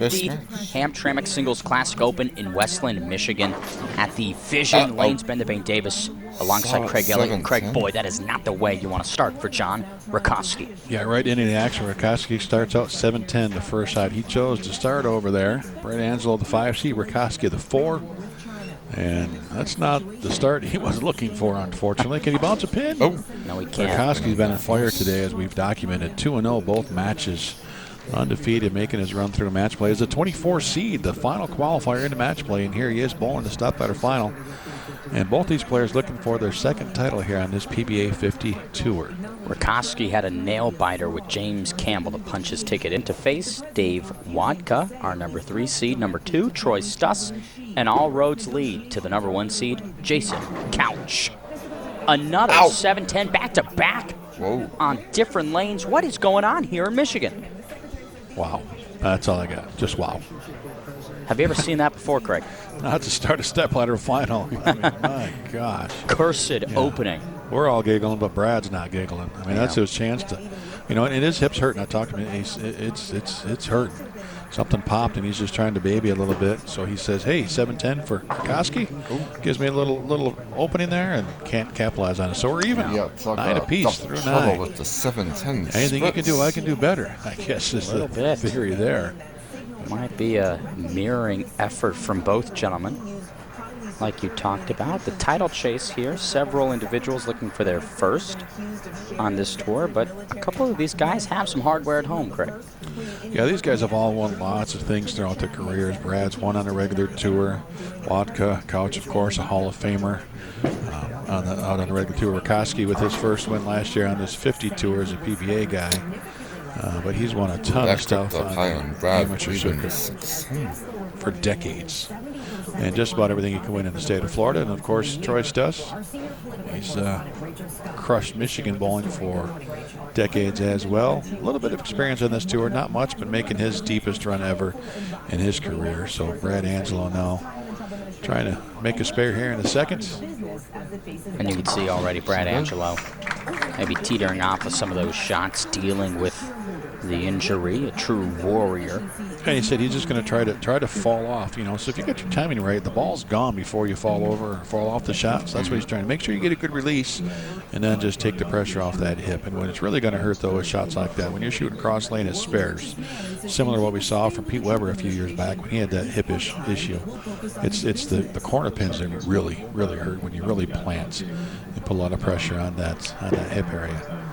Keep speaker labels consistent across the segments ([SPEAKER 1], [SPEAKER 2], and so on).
[SPEAKER 1] the Hamtramck Singles Classic Open in Westland, Michigan at the Vision Lanes Bend Davis alongside Craig Elliott. Craig, boy, that is not the way you want to start for John Rakoski.
[SPEAKER 2] Yeah, right into the action. Rakoski starts out 7-10 the first side. He chose to start over there. Brett Angelo, the 5 seed, Rakoski, the 4. And that's not the start he was looking for, unfortunately. Can he bounce a pin?
[SPEAKER 1] Oh, no, he can't.
[SPEAKER 2] Rakoski's been on fire today, as we've documented. 2-0 both matches. Undefeated, making his run through match play. As a 24 seed, the final qualifier into match play, and here he is bowling the stepladder final. And both these players looking for their second title here on this Pba50 Tour.
[SPEAKER 1] Rakoski had a nail biter with James Campbell to punch his ticket into face. Dave Wadka, our number 3 seed. Number 2, Troy Stuss. And all roads lead to the number 1 seed, Jason Couch. Another 7-10 back-to-back on different lanes. What is going on here in Michigan?
[SPEAKER 2] Wow. That's all I got. Just wow.
[SPEAKER 1] Have you ever seen that before, Craig?
[SPEAKER 2] Not to start a stepladder final. My gosh.
[SPEAKER 1] Cursed opening.
[SPEAKER 2] We're all giggling, but Brad's not giggling. I mean, that's his chance to, you know, and his hip's hurting. I talked to him. It's hurting. Something popped, and he's just trying to baby a little bit. So he says, hey, 7-10 for Rakoski. Gives me a little opening there, and can't capitalize on it. So we're even.
[SPEAKER 3] Yeah,
[SPEAKER 2] 9 apiece through 9.
[SPEAKER 3] Trouble with the 7-10
[SPEAKER 2] Anything you can do, I can do better, I guess is the theory there.
[SPEAKER 1] Might be a mirroring effort from both gentlemen. Like you talked about, the title chase here, several individuals looking for their first on this tour, but a couple of these guys have some hardware at home, Craig.
[SPEAKER 2] Yeah, these guys have all won lots of things throughout their careers. Brad's won on a regular tour. Wadka, Couch, of course, a Hall of Famer out on the regular tour. Rakoski with his first win last year on this 50 tour as a PBA guy. But he's won a ton of stuff on the amateur circuit for decades. And just about everything he can win in the state of Florida. And, of course, Troy Stuss. He's crushed Michigan bowling for decades as well. A little bit of experience on this tour. Not much, but making his deepest run ever in his career. So Brad Angelo now trying to make a spare here in a second.
[SPEAKER 1] And you can see already Brad Angelo maybe teetering off with some of those shots, dealing with the injury, a true warrior.
[SPEAKER 2] And he said he's just going to try to fall off, you know. So if you get your timing right, the ball's gone before you fall over or fall off the shot. So that's what he's trying to make sure you get a good release, and then just take the pressure off that hip. And when it's really going to hurt, though, is shots like that. When you're shooting cross lane, it spares. Similar to what we saw from Pete Weber a few years back when he had that hip issue. It's the corner pins that really hurt when you really plant and put a lot of pressure on that hip area.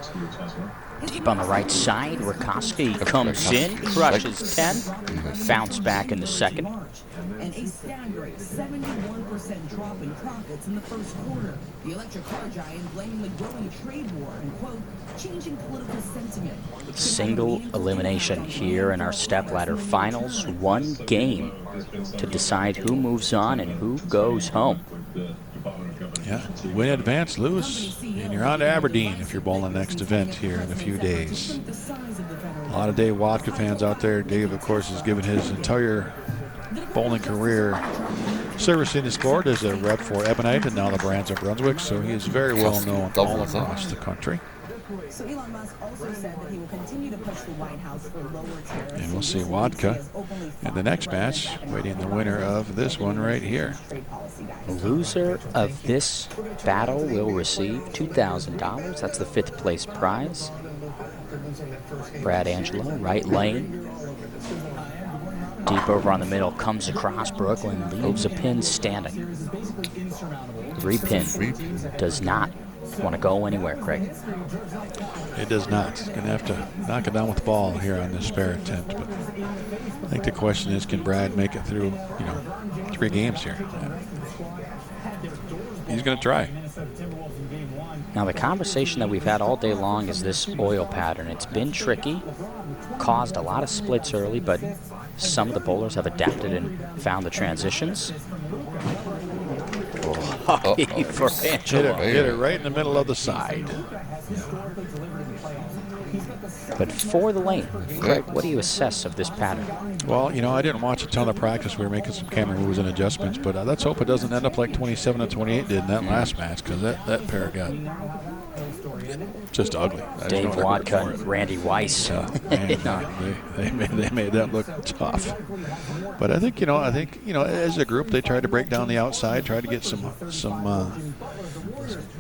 [SPEAKER 1] Deep on the right side, Rakoski comes in, crushes 10, bounce back in the second.
[SPEAKER 4] And a staggering 71% drop in profits in the first quarter. The electric car giant blaming the growing trade war and, quote, changing political sentiment.
[SPEAKER 1] Single elimination here in our stepladder finals. One game to decide who moves on and who goes home.
[SPEAKER 2] Yeah, win, advance, lose, and you're on to Aberdeen if you're bowling the next event here in a few days. A lot of Dave Wadka fans out there. Dave, of course, has given his entire bowling career servicing his sport as a rep for Ebonite and now the Brands of Brunswick, so he is very well known all across the country.
[SPEAKER 4] So Elon Musk also said that he will continue to push the White House for lower tariffs.
[SPEAKER 2] And we'll see Wadka in the next match, waiting the winner of this one right here.
[SPEAKER 1] The loser of this battle will receive $2,000. That's the 5th place prize. Brad Angelo, right lane. Deep over on the middle, comes across Brooklyn, leaves a pin standing. 3 pin does not want to go anywhere, Craig.
[SPEAKER 2] It does not. It's going to have to knock it down with the ball here on this spare attempt. But I think the question is, can Brad make it through, 3 games here? He's going to try.
[SPEAKER 1] Now, the conversation that we've had all day long is this oil pattern. It's been tricky, caused a lot of splits early, but some of the bowlers have adapted and found the transitions. For Angelo.
[SPEAKER 2] Hit it right in the middle of the side.
[SPEAKER 1] But for the lane, Craig, what do you assess of this pattern?
[SPEAKER 2] Well, I didn't watch a ton of practice. We were making some camera moves and adjustments, but let's hope it doesn't end up like 27 and 28 did in that last match, because that pair got Just ugly.
[SPEAKER 1] Dave Wadka and Randy Weiss.
[SPEAKER 2] They made that look tough. But I think as a group they tried to break down the outside, tried to get some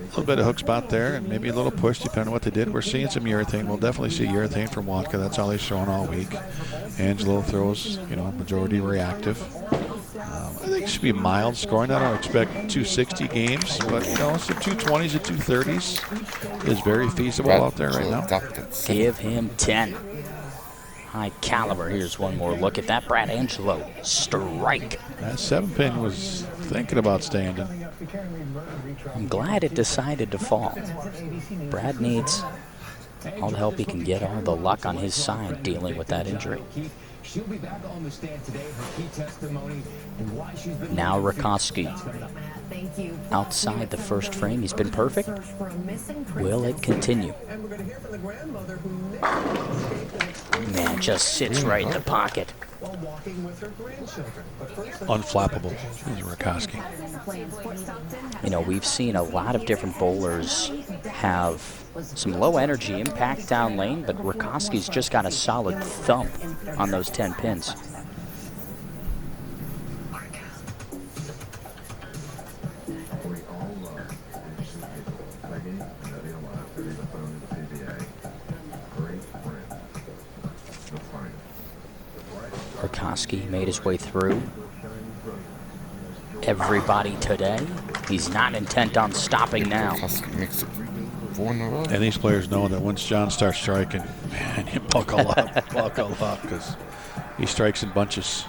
[SPEAKER 2] little bit of hook spot there, and maybe a little push depending on what they did. We're seeing some urethane. We'll definitely see urethane from Wadka. That's all he's shown all week. Angelo throws, majority reactive. I think it should be mild scoring. I don't expect 260 games, but some 220s and 230s is very feasible out there right now.
[SPEAKER 1] Give him 10. High caliber. Here's one more look at that. Brad Angelo strike.
[SPEAKER 2] That 7-pin was thinking about standing.
[SPEAKER 1] I'm glad it decided to fall. Brad needs all the help he can get, all the luck on his side dealing with that injury. Now Rakoski. Outside the first frame, he's been perfect. Will it continue? Man, just sits right in the pocket.
[SPEAKER 2] Unflappable is Rakoski.
[SPEAKER 1] We've seen a lot of different bowlers have some low energy impact down lane, but Rakoski's just got a solid thump on those 10 pins. Rakoski made his way through. Everybody today, he's not intent on stopping now.
[SPEAKER 2] And these players know that once John starts striking, man, you buckle up, because he strikes in bunches.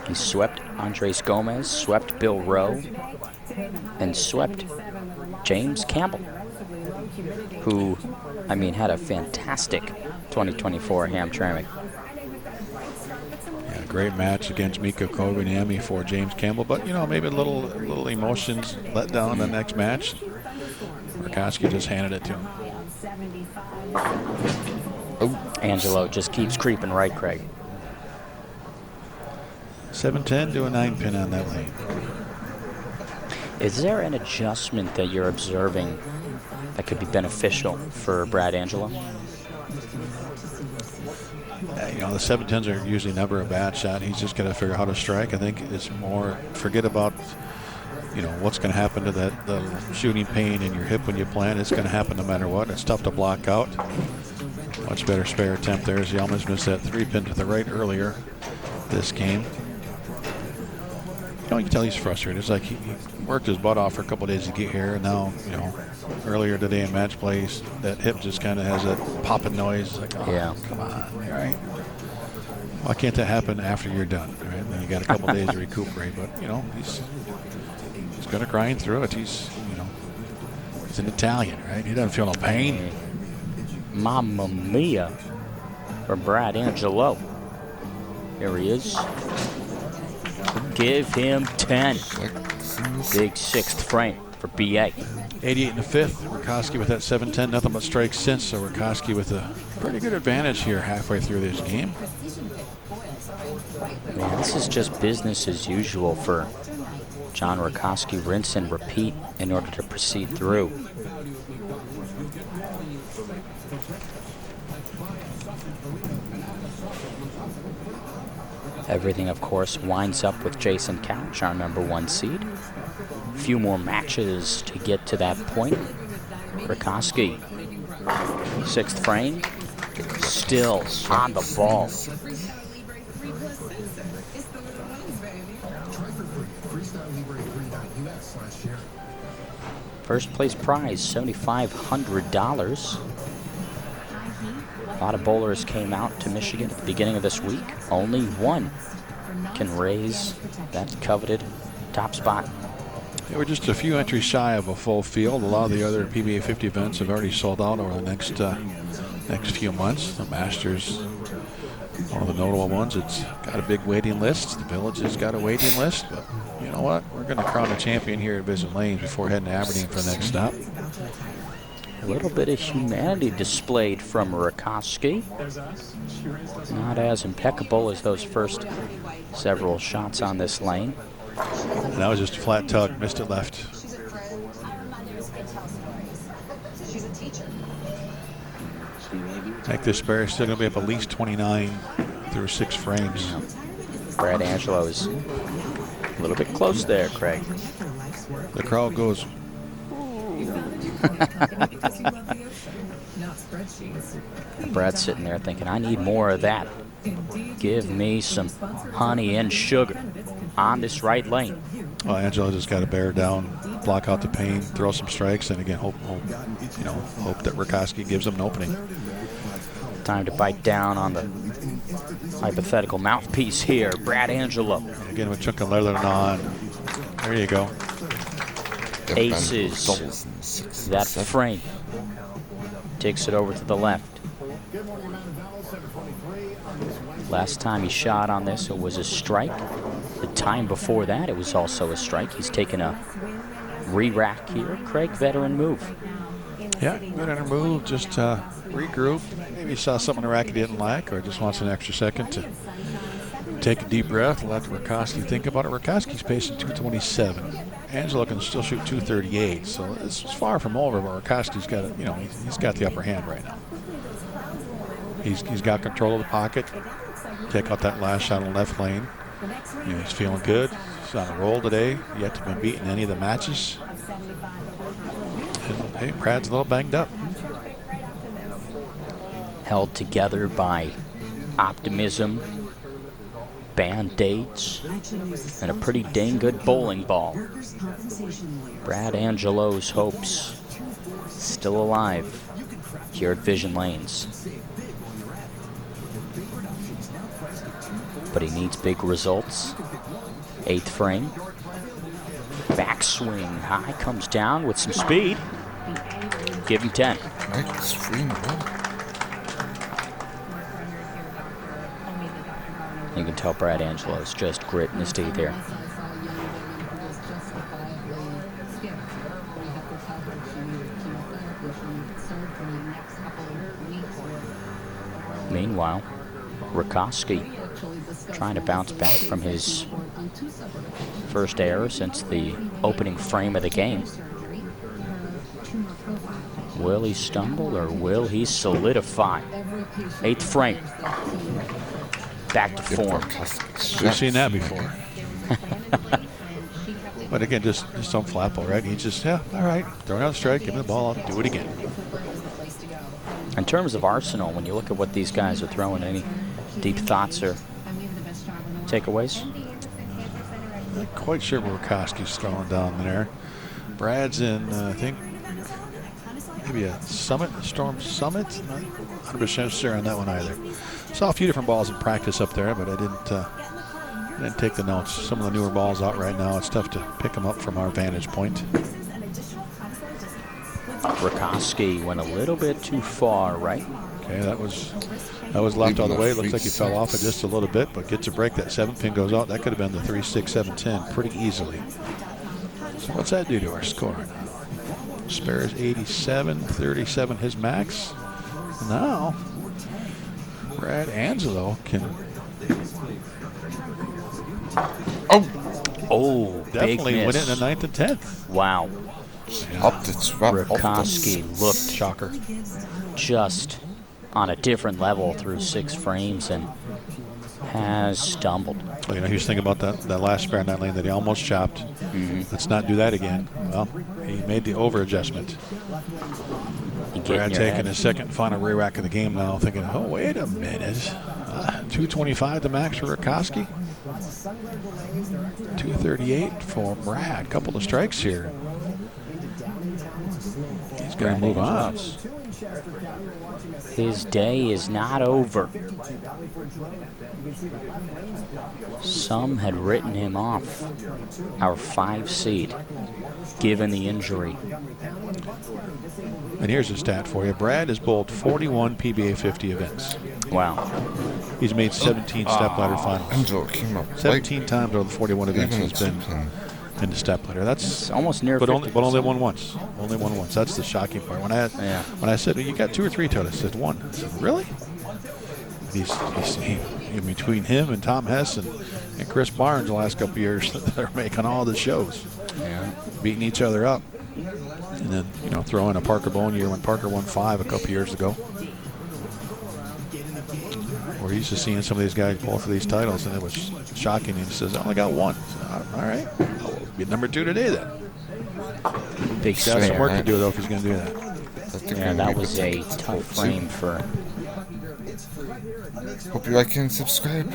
[SPEAKER 1] He swept Andres Gomez, swept Bill Rowe, and swept James Campbell, who, had a fantastic 2024 Hamtramck.
[SPEAKER 2] Great match against Mika Koganami for James Campbell, but maybe a little emotions let down in the next match. Rakoski just handed it to him.
[SPEAKER 1] Angelo just keeps creeping right, Craig.
[SPEAKER 2] 7-10 to a 9-pin on that lane.
[SPEAKER 1] Is there an adjustment that you're observing that could be beneficial for Brad Angelo?
[SPEAKER 2] The 7-10s are usually never a bad shot. He's just got to figure out how to strike. I think it's more forget about what's going to happen to the shooting pain in your hip when you plant. It's going to happen no matter what. It's tough to block out. Much better spare attempt there as he almost missed that 3-pin to the right earlier this game. You can tell he's frustrated. It's like he worked his butt off for a couple days to get here, and now, earlier today in match play, that hip just kind of has that popping noise. Like, oh, come on, all right? Why can't that happen after you're done? Right? And then you got a couple days to recuperate. But he's going to grind through it. He's an Italian, right? He doesn't feel no pain.
[SPEAKER 1] Mamma mia for Brad Angelo. Here he is. Give him 10. Big 6th frame for BA.
[SPEAKER 2] 88 in the 5th. Rakoski with that 7-10. Nothing but strikes since. So Rakoski with a pretty good advantage here halfway through this game.
[SPEAKER 1] Man, this is just business as usual for John Rakoski. Rinse and repeat in order to proceed through. Everything, of course, winds up with Jason Couch, our #1 seed. A few more matches to get to that point. Rakoski, 6th frame, still on the ball. First place prize, $7,500. A lot of bowlers came out to Michigan at the beginning of this week. Only one can raise that coveted top spot.
[SPEAKER 2] They were just a few entries shy of a full field. A lot of the other Pba50 events have already sold out over the next few months. The Masters, one of the notable ones, it's got a big waiting list. The Village has got a waiting list, but you know what? We're going to crown a champion here at Visit Lanes before heading to Aberdeen for the next stop.
[SPEAKER 1] A little bit of humanity displayed from Rakoski. Not as impeccable as those first several shots on this lane.
[SPEAKER 2] And that was just a flat tug, missed it left. think this spare is still going to be up at least 29 through 6 frames.
[SPEAKER 1] Yeah. Brad Angelo is a little bit close there, Craig.
[SPEAKER 2] The crowd goes.
[SPEAKER 1] Brad's sitting there thinking, I need more of that. Give me some honey and sugar on this right lane.
[SPEAKER 2] Well, Angelo just got to bear down, block out the pain, throw some strikes, and again hope that Rakoski gives him an opening.
[SPEAKER 1] Time to bite down on the hypothetical mouthpiece here, Brad Angelo.
[SPEAKER 2] And again with chunk of leather on. There you go.
[SPEAKER 1] Aces. That frame takes it over to the left. Last time he shot on this, it was a strike. The time before that, it was also a strike. He's taken a re-rack here. Craig, veteran move.
[SPEAKER 2] Yeah, veteran move. Just regroup. Maybe he saw something in the rack he didn't like, or just wants an extra second to take a deep breath and let Rakoski think about it. Rakoski's pacing 227. Angelo can still shoot 238, so it's far from over. But Rakoski's got it. He's got the upper hand right now. He's got control of the pocket. Take out that last shot on the left lane. He's feeling good. He's on a roll today. Yet to be beaten any of the matches. And, hey, Brad's a little banged up.
[SPEAKER 1] Held together by optimism, Band-Aids, and a pretty dang good bowling ball. Brad Angelo's hopes still alive here at Vision Lanes. But he needs big results. 8th frame. Backswing high, comes down with some speed. Give him 10.
[SPEAKER 3] Nice free ball.
[SPEAKER 1] You can tell Brad Angelo's just grit in his teeth here. Meanwhile, Rakoski trying to bounce back from his first error since the opening frame of the game. Will he stumble or will he solidify? 8th frame. Back to form.
[SPEAKER 2] We've seen that before. But again, just some flapple, right? He just, all right, throw out a strike, give him the ball, do it again.
[SPEAKER 1] In terms of arsenal, when you look at what these guys are throwing, any deep thoughts or takeaways?
[SPEAKER 2] Not quite sure where Rakoski's throwing down there. Brad's in, I think, maybe a Storm Summit. Not 100% sure on that one either. Saw a few different balls in practice up there, but I didn't take the notes. Some of the newer balls out right now, it's tough to pick them up from our vantage point.
[SPEAKER 1] Rakoski went a little bit too far, right?
[SPEAKER 2] Okay, that was left all the way. Looks like he fell off it just a little bit, but gets a break. That 7th pin goes out. That could have been the 3-6, 7-10 pretty easily. So what's that do to our score? Spare is 87, 37 his max. Now, Brad Angelo can.
[SPEAKER 1] Oh,
[SPEAKER 2] definitely
[SPEAKER 1] big
[SPEAKER 2] win
[SPEAKER 1] miss.
[SPEAKER 2] it in the 9th and 10th.
[SPEAKER 1] Wow. Rakoski looked
[SPEAKER 3] shocker.
[SPEAKER 1] Just on a different level through 6 frames and has stumbled.
[SPEAKER 2] Well, he was thinking about that last spare in that lane that he almost chopped. Let's not do that again. Well, he made the over adjustment. Brad taking his second final rear rack of the game now, thinking, oh, wait a minute. 225 the max for Rakoski. 238 for Brad. Couple of strikes here. He's going to move on.
[SPEAKER 1] His day is not over. Some had written him off, our 5 seed, given the injury.
[SPEAKER 2] And here's a stat for you. Brad has bowled 41 Pba50 events.
[SPEAKER 1] Wow.
[SPEAKER 2] He's made 17 stepladder finals.
[SPEAKER 3] Angelo came up
[SPEAKER 2] 17 times out of the 41 events he's been in the stepladder. That's
[SPEAKER 1] almost near 50%.
[SPEAKER 2] But only won once. Only won once. That's the shocking part. When I said, well, you got 2 or 3 totals, I said 1. I said, really? He's between him and Tom Hess and Chris Barnes the last couple of years that are making all the shows.
[SPEAKER 1] Yeah.
[SPEAKER 2] Beating each other up. And then, throw in a Parker Bone year when Parker won 5 a couple years ago. We're used to seeing some of these guys pull for these titles, and it was shocking. He says, I only got one. All right. I'll be number 2 today then.
[SPEAKER 1] Big
[SPEAKER 2] He's got some
[SPEAKER 1] straight.
[SPEAKER 2] work to do, though, if he's going to do that.
[SPEAKER 1] Yeah, that was a tough frame for.
[SPEAKER 3] Hope you like and subscribe.